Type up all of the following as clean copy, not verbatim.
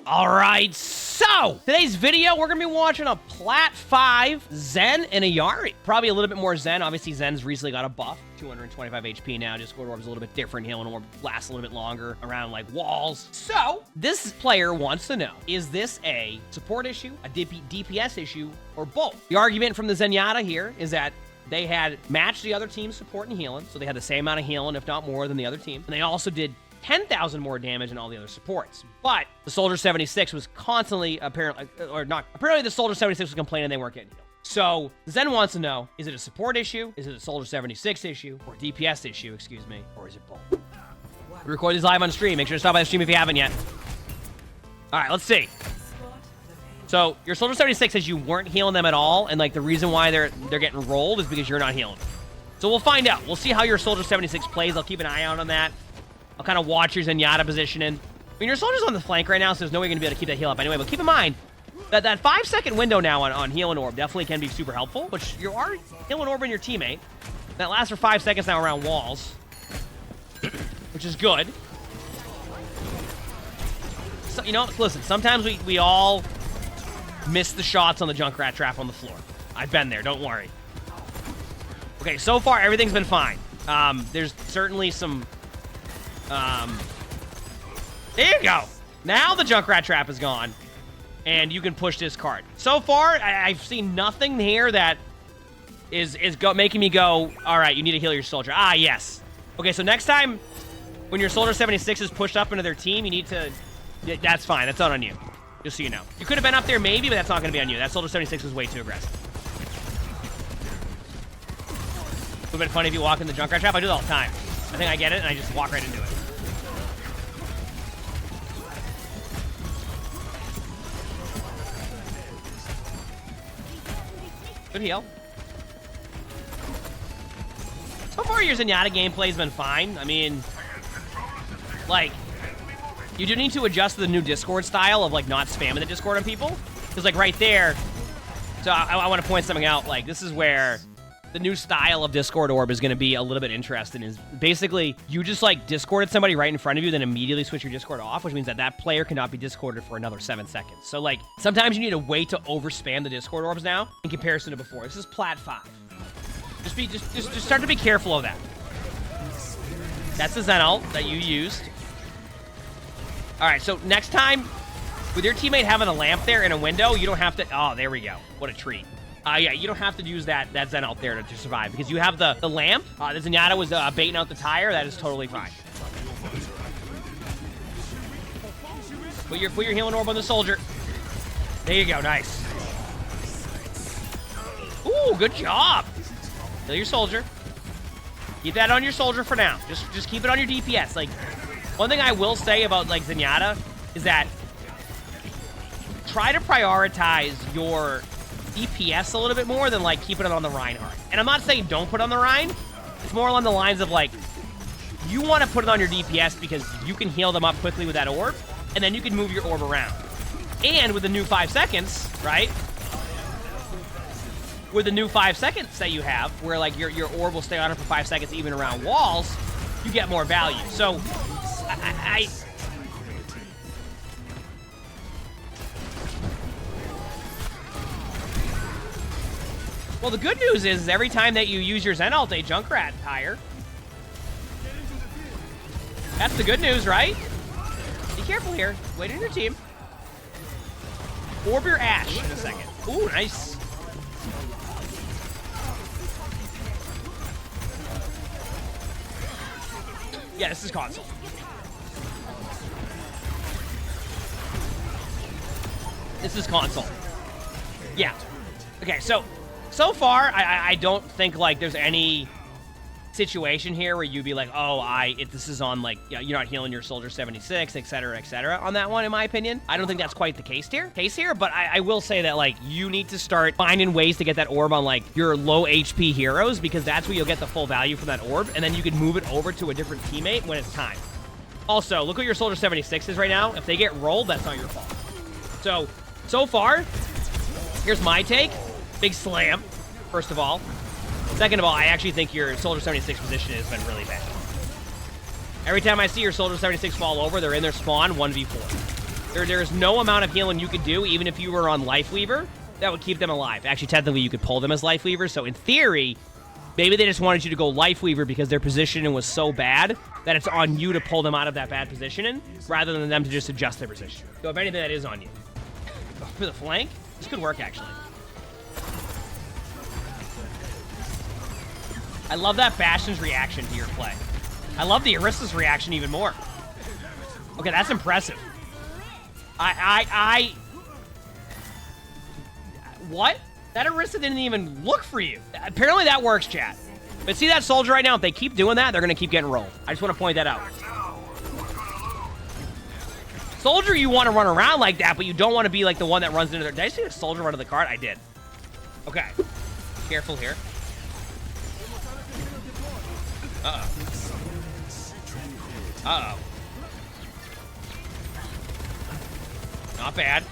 All right, so today's video, we're going to be watching a Plat 5 Zen and a Yari. Probably a little bit more Zen. Obviously, Zen's recently got a buff. 225 HP now. Discord Orb's a little bit different. Healing Orb lasts a little bit longer around, like, walls. So, this player wants to know, is this a support issue, a DPS issue, or both? The argument from the ZENYATTA here is that they had matched the other team's support and healing, so they had the same amount of healing, if not more, than the other team. And they also did 10,000 more damage than all the other supports. But the Soldier 76 was constantly, apparently the Soldier 76 was complaining they weren't getting healed. So Zen wants to know, is it a support issue? Is it a Soldier 76 issue? Or a DPS issue, excuse me? Or is it both? We record these live on stream. Make sure to stop by the stream if you haven't yet. All right, let's see. So your Soldier 76 says you weren't healing them at all, and like the reason why they're getting rolled is because you're not healing them. So we'll find out. We'll see how your Soldier 76 plays. I'll keep an eye out on that. I'll kind of watch your ZENYATTA positioning. I mean, your Soldier's on the flank right now, so there's no way you're going to be able to keep that heal up anyway. But keep in mind that that 5-second window now on Healing Orb definitely can be super helpful, which you are Healing Orb in your teammate. That lasts for 5 seconds now around walls, which is good. So, you know, listen, sometimes we all miss the shots on the Junkrat trap on the floor. I've been there, don't worry. Okay, so far, everything's been fine. There's certainly some... there you go. Now the Junkrat trap is gone, and you can push this card. So far, I've seen nothing here that is making me go, all right, you need to heal your Soldier. Ah, yes. Okay, so next time when your Soldier 76 is pushed up into their team, you need to... That's fine. That's not on you. Just so you know. You could have been up there maybe, but that's not going to be on you. That Soldier 76 was way too aggressive. It would have been funny if you walk in the Junkrat trap. I do that all the time. I think I get it, and I just walk right into it. Good heal. So far, your ZENYATTA gameplay has been fine. I mean, like, you do need to adjust to the new Discord style of, like, not spamming the Discord on people. Because, like, right there, so I want to point something out. Like, this is where the new style of Discord Orb is going to be a little bit interesting. Is basically, you just, like, Discorded somebody right in front of you, then immediately switch your Discord off, which means that that player cannot be Discorded for another 7 seconds. So, like, sometimes you need to wait to overspam the Discord Orbs now in comparison to before. This is Plat 5. Just start to be careful of that. That's the Zen ult that you used. All right, so next time, with your teammate having a lamp there in a window, you don't have to... Oh, there we go. What a treat. Yeah, you don't have to use that Zen out there to survive, because you have the lamp. The ZENYATTA was baiting out the tire. That is totally fine. Put your Healing Orb on the Soldier. There you go. Nice. Ooh, good job. Kill your Soldier. Keep that on your Soldier for now. Just keep it on your DPS. Like, one thing I will say about, like, ZENYATTA is that try to prioritize your DPS a little bit more than, like, keeping it on the Reinhardt. And I'm not saying don't put it on the Rein. It's more along the lines of, like, you want to put it on your DPS because you can heal them up quickly with that orb, and then you can move your orb around. And with the new 5 seconds, right? With the new 5 seconds that you have, where, like, your orb will stay on it for 5 seconds even around walls, you get more value. So, well, the good news is every time that you use your Zen ult, a Junkrat tire. That's the good news, right? Be careful here. Wait on your team. Orb your Ashe in a second. Ooh, nice. Yeah, this is console. This is console. Yeah. Okay, so far, I don't think, like, there's any situation here where you'd be like, oh, this is on, like, you know, you're not healing your Soldier 76, etc., on that one, in my opinion. I don't think that's quite the case here, but I will say that, like, you need to start finding ways to get that orb on, like, your low HP heroes, because that's where you'll get the full value from that orb, and then you can move it over to a different teammate when it's time. Also, look what your Soldier 76 is right now. If they get rolled, that's not your fault. So far, here's my take. Big slam, first of all. Second of all, I actually think your Soldier 76 position has been really bad. Every time I see your Soldier 76 fall over, they're in their spawn 1v4. There is no amount of healing you could do, even if you were on Life Weaver, that would keep them alive. Actually, technically, you could pull them as Life Weavers, so in theory, maybe they just wanted you to go Life Weaver because their positioning was so bad that it's on you to pull them out of that bad positioning, rather than them to just adjust their position. So if anything, that is on you. For the flank, this could work, actually. I love that Bastion's reaction to your play. I love the Arista's reaction even more. Okay, that's impressive. What? That Arista didn't even look for you. Apparently that works, chat. But see that soldier right now? If they keep doing that, they're going to keep getting rolled. I just want to point that out. Soldier, you want to run around like that, but you don't want to be like the one that runs into their... Did I see a soldier run to the cart? I did. Okay. Careful here. Uh-oh. Uh-oh. Not bad.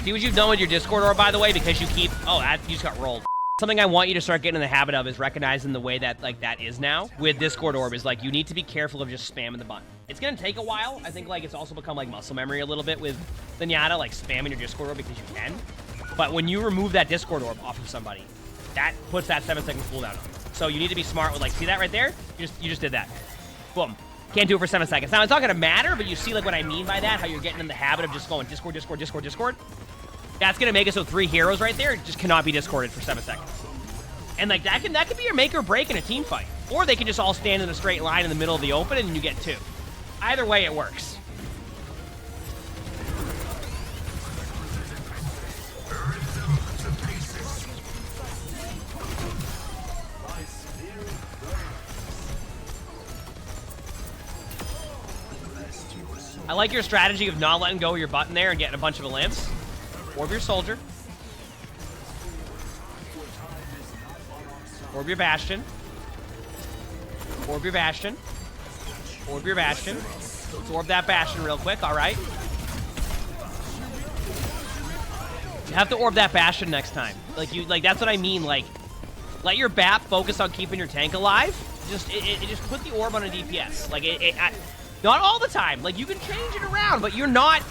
See what you've done with your Discord orb, by the way, because you keep... Oh, you just got rolled. Something I want you to start getting in the habit of is recognizing the way that, like, that is now with Discord orb is, like, you need to be careful of just spamming the button. It's going to take a while. I think, like, it's also become, like, muscle memory a little bit with ZENYATTA, like, spamming your Discord orb because you can. But when you remove that Discord orb off of somebody, that puts that 7-second cooldown on. So you need to be smart with, like, see that right there? You just did that. Boom. Can't do it for 7 seconds. Now, it's not going to matter, but you see, like, what I mean by that, how you're getting in the habit of just going Discord, Discord, Discord, Discord. That's going to make it so 3 heroes right there just cannot be discorded for 7 seconds. And, like, that could be your make or break in a team fight. Or they can just all stand in a straight line in the middle of the open and you get 2. Either way, it works. I like your strategy of not letting go of your button there and getting a bunch of limps. Orb your soldier. Orb your Bastion. Orb your Bastion. Orb your Bastion. Let's orb that Bastion real quick, alright. You have to orb that Bastion next time. Like that's what I mean, like, let your BAP focus on keeping your tank alive. It just put the orb on a DPS. Like, not all the time. Like, you can change it around, but you're not...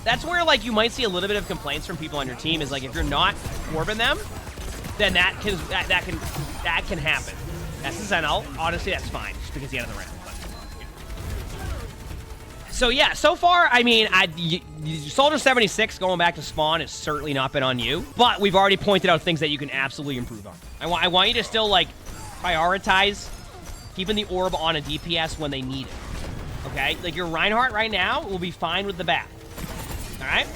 That's where, like, you might see a little bit of complaints from people on your team is, like, if you're not orbing them, then that can happen. That's the Zen ult. Honestly, that's fine, just because the end of the round. But, yeah. So, yeah, so far, I mean, Soldier 76 going back to spawn has certainly not been on you, but we've already pointed out things that you can absolutely improve on. I want you to still, like, prioritize keeping the orb on a DPS when they need it. Okay? Like, your Reinhardt right now will be fine with the bat. Alright?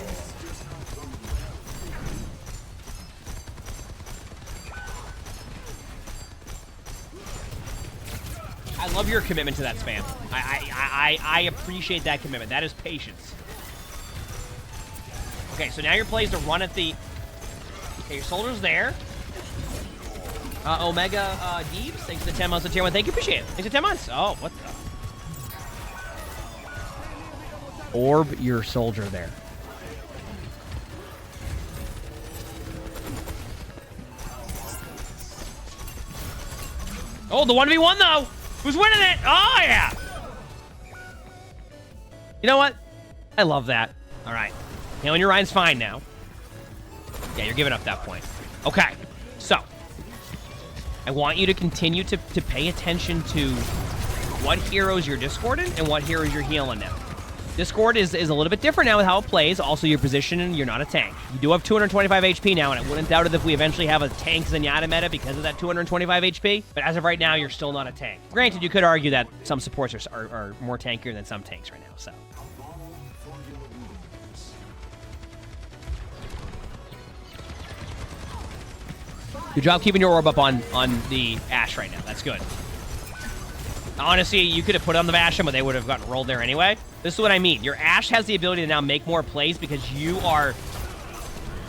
I love your commitment to that spam. I appreciate that commitment. That is patience. Okay, so now your play is to run at the... Okay, your soldier's there. Omega Deebs, thanks for the 10 months of tier 1. Thank you, appreciate it. Thanks for 10 months. Oh, what the... Orb your soldier there. Oh, the 1v1 though! Who's winning it? Oh, yeah! You know what? I love that. All right. Healing your Ryan's fine now. Yeah, you're giving up that point. Okay. So, I want you to continue to pay attention to what heroes you're discording and what heroes you're healing now. Discord is a little bit different now with how it plays. Also, your position, and you're not a tank. You do have 225 HP now, and I wouldn't doubt it if we eventually have a tank ZENYATTA meta because of that 225 HP. But as of right now, you're still not a tank. Granted, you could argue that some supports are more tankier than some tanks right now, so. Good job keeping your orb up on the Ashe right now. That's good. Honestly, you could have put it on the Bastion, but they would have gotten rolled there anyway. This is what I mean. Your Ashe has the ability to now make more plays because you are...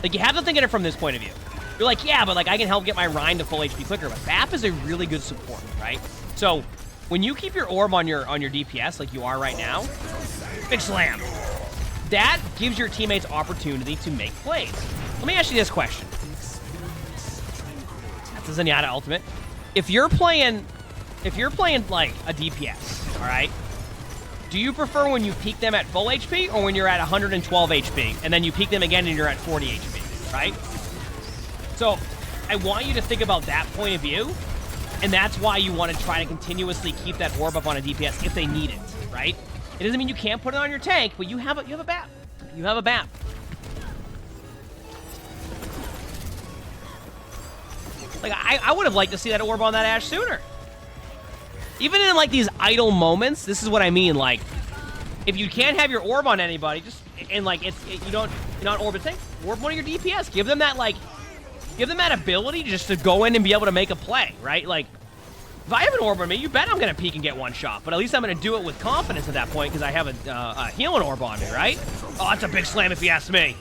Like, you have to think of it from this point of view. You're like, yeah, but, like, I can help get my Rhine to full HP quicker. But BAP is a really good support, right? So, when you keep your orb on your DPS, like you are right now, big slam. That gives your teammates opportunity to make plays. Let me ask you this question. That's a Zenyatta ultimate. If you're playing like a DPS, all right, do you prefer when you peak them at full HP or when you're at 112 HP and then you peak them again and you're at 40 HP, right? So I want you to think about that point of view, and that's why you want to try to continuously keep that orb up on a DPS if they need it, right? It doesn't mean you can't put it on your tank, but you have a BAP. You have a BAP. Like, I would have liked to see that orb on that Ashe sooner. Even in, like, these idle moments, this is what I mean. Like, if you can't have your orb on anybody, just, and, like, you're not orbiting, orb one of your DPS. Give them that, like, give them that ability just to go in and be able to make a play, right? Like, if I have an orb on me, you bet I'm going to peek and get one shot. But at least I'm going to do it with confidence at that point because I have a healing orb on me, right? Oh, that's a big slam if you ask me.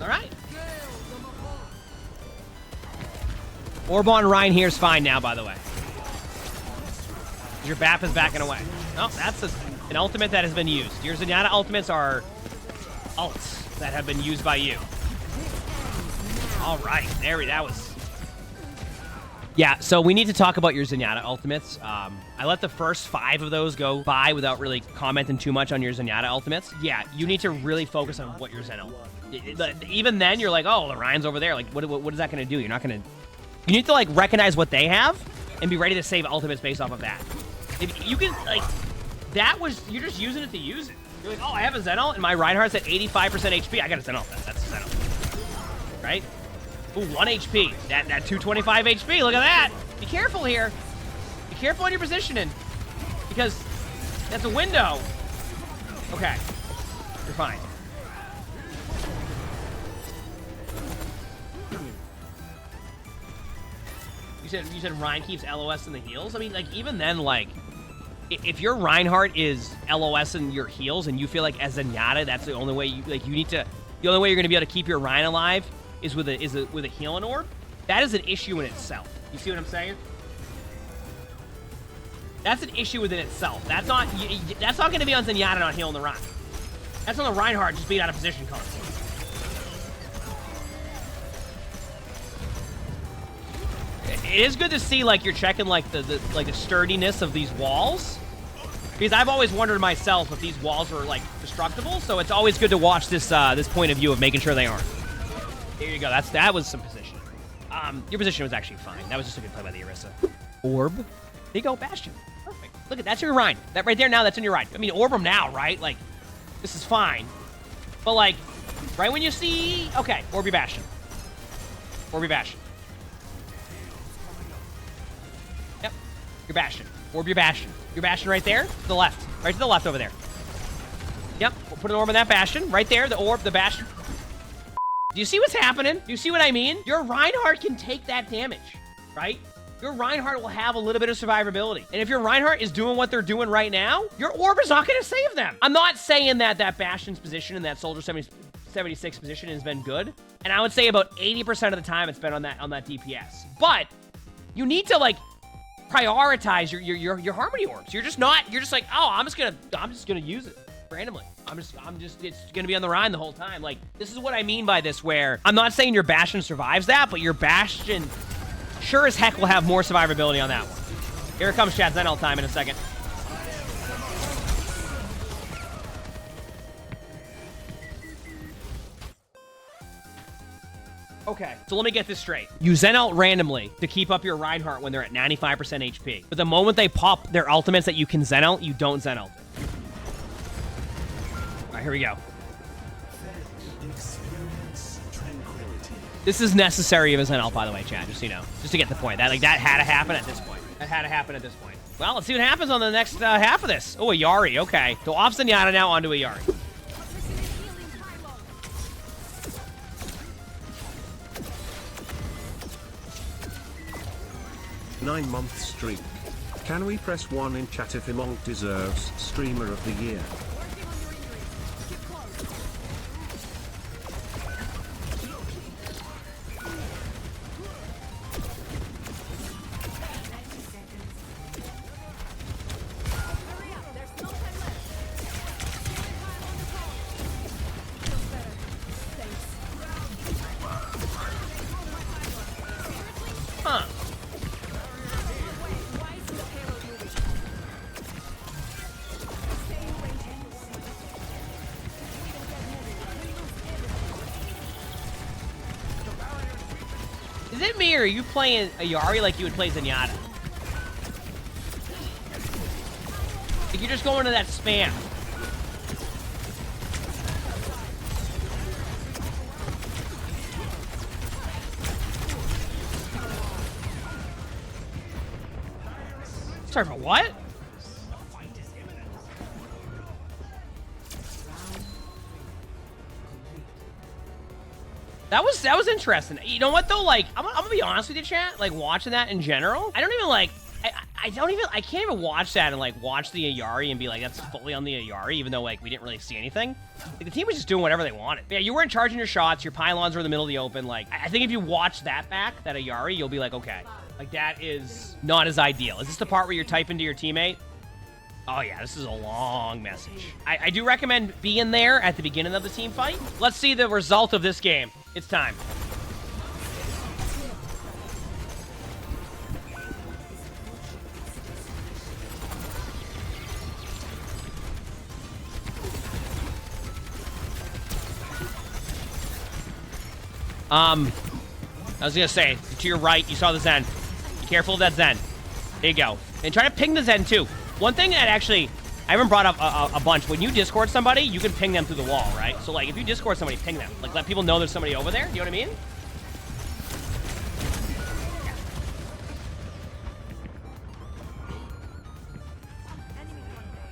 All right. Orb on Ryan here is fine now, by the way. Your BAP is backing away. Oh, that's an ultimate that has been used. Your Zenyatta ultimates are ults that have been used by you. All right, that was... Yeah, so we need to talk about your Zenyatta ultimates. I let the first 5 of those go by without really commenting too much on your Zenyatta ultimates. Yeah, you need to really focus on what your Zen ult. Even then, you're like, oh, the Ryan's over there. Like, what is that going to do? You're not going to... You need to, like, recognize what they have and be ready to save ultimates based off of that. If you can, like, you're just using it to use it. You're like, oh, I have a Zen ult and my Reinhardt's at 85% HP. I got a Zen ult. That's a Zen ult. Right? Ooh, 1 HP. That 225 HP. Look at that. Be careful here. Be careful on your positioning. Because that's a window. Okay. You're fine. You said Ryan keeps LOS in the heals? I mean, like, even then, like, if your Reinhardt is LOS in your heals and you feel like as Zenyatta, that's the only way you need to, the only way you're going to be able to keep your Ryan alive is with a healing orb, that is an issue in itself. You see what I'm saying? That's an issue within itself. That's not going to be on Zenyatta not healing the Ryan. That's on the Reinhardt just being out of position constantly. It is good to see, like, you're checking, like, the sturdiness of these walls. Because I've always wondered myself if these walls are, like, destructible. So it's always good to watch this this point of view of making sure they aren't. Here you go. That was some position. Your position was actually fine. That was just a good play by the Orisa. Orb. There you go, Bastion. Perfect. Look at that's your Rhine. That right there now, that's in your Rhine. I mean, orb them now, right? Like, this is fine. But, like, right when you see... Okay, orb your Bastion. Orb your Bastion. Yep. Your Bastion. Orb your Bastion. Your Bastion right there. To the left. Right to the left over there. Yep. We'll put an orb on that Bastion. Right there. The orb, the Bastion. Do you see what's happening? Do you see what I mean? Your Reinhardt can take that damage, right? Your Reinhardt will have a little bit of survivability. And if your Reinhardt is doing what they're doing right now, your orb is not going to save them. I'm not saying that Bastion's position and that Soldier 76 position has been good. And I would say about 80% of the time it's been on that DPS. But you need to, like, prioritize your Harmony orbs. You're just like, oh, I'm just gonna use it randomly. It's gonna be on the Rhine the whole time. Like, this is what I mean by this, where I'm not saying your Bastion survives that, but your Bastion sure as heck will have more survivability on that one. Here it comes, chat. Zen time in a second. Okay, so let me get this straight. You Zen ult randomly to keep up your Reinhardt when they're at 95% HP. But the moment they pop their ultimates that you can Zen ult, you don't Zen ult it. All right, here we go. This is necessary of a Zen ult, by the way, chat, just so you know. Just to get the point. That had to happen at this point. That had to happen at this point. Well, let's see what happens on the next half of this. Oh, a Yari, okay. So off Zenyatta now onto a Yari. 9-month streak. Can we press 1 in chat if emongg deserves Streamer of the Year? Is it me or are you playing Ayari like you would play Zenyatta? Like you're just going to that spam. Sorry, but what? That was interesting. You know what though? Like, I'm gonna be honest with you, chat. Like watching that in general, I don't even like. I can't even watch that and like watch the Ayari and be like, that's fully on the Ayari, even though like we didn't really see anything. Like the team was just doing whatever they wanted. Yeah, you weren't charging your shots. Your pylons were in the middle of the open. Like, I think if you watch that back, that Ayari, you'll be like, okay, like that is not as ideal. Is this the part where you're typing to your teammate? Oh yeah, this is a long message. I do recommend being there at the beginning of the team fight. Let's see the result of this game. It's time. I was gonna say, to your right, you saw the Zen. Be careful of that Zen. There you go. And try to ping the Zen too. One thing that actually I haven't brought up a bunch, when you Discord somebody, you can ping them through the wall, right? So like if you Discord somebody, ping them. Like let people know there's somebody over there, you know what I mean?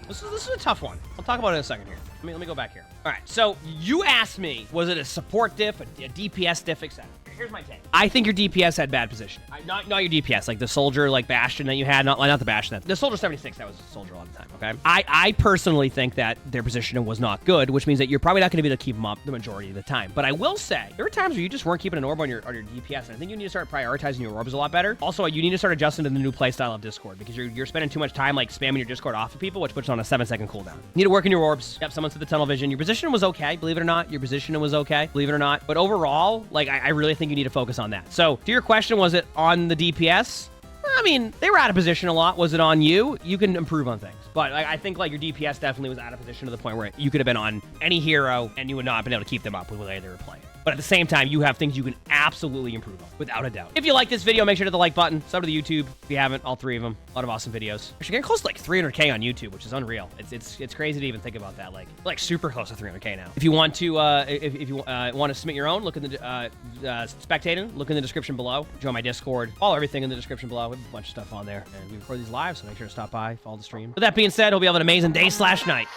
This is a tough one. I'll talk about it in a second here. Let me go back here. All right, so you asked me, was it a support diff, a DPS diff, etc. Here's my take. I think your DPS had bad position. Not your DPS, like the soldier, like Bastion that you had, not the Bastion. The soldier 76, that was a soldier all the time, okay? I personally think that their positioning was not good, which means that you're probably not gonna be able to keep them up the majority of the time. But I will say, there were times where you just weren't keeping an orb on your DPS, and I think you need to start prioritizing your orbs a lot better. Also, you need to start adjusting to the new playstyle of Discord, because you're spending too much time like spamming your Discord off of people, which puts on a 7-second cooldown. You need to work in your orbs. Yep, someone said the tunnel vision. Your position was okay, believe it or not. Your position was okay, believe it or not. But overall, like, I really think you need to focus on that. So, to your question, was it on the DPS? I mean, they were out of position a lot. Was it on you? You can improve on things. But like, I think like your DPS definitely was out of position to the point where you could have been on any hero and you would not have been able to keep them up with the way they were playing. But at the same time, you have things you can absolutely improve on, without a doubt. If you like this video, make sure to hit the like button. Sub to the YouTube if you haven't, all 3 of them. A lot of awesome videos. Actually, getting close to like 300K on YouTube, which is unreal. It's crazy to even think about that. Like super close to 300K now. If you want to, if you want to submit your own, look in the spectating. Look in the description below. Join my Discord. Follow everything in the description below. We have a bunch of stuff on there, and we record these live, so make sure to stop by, follow the stream. With that being said, hope you have an amazing day/night.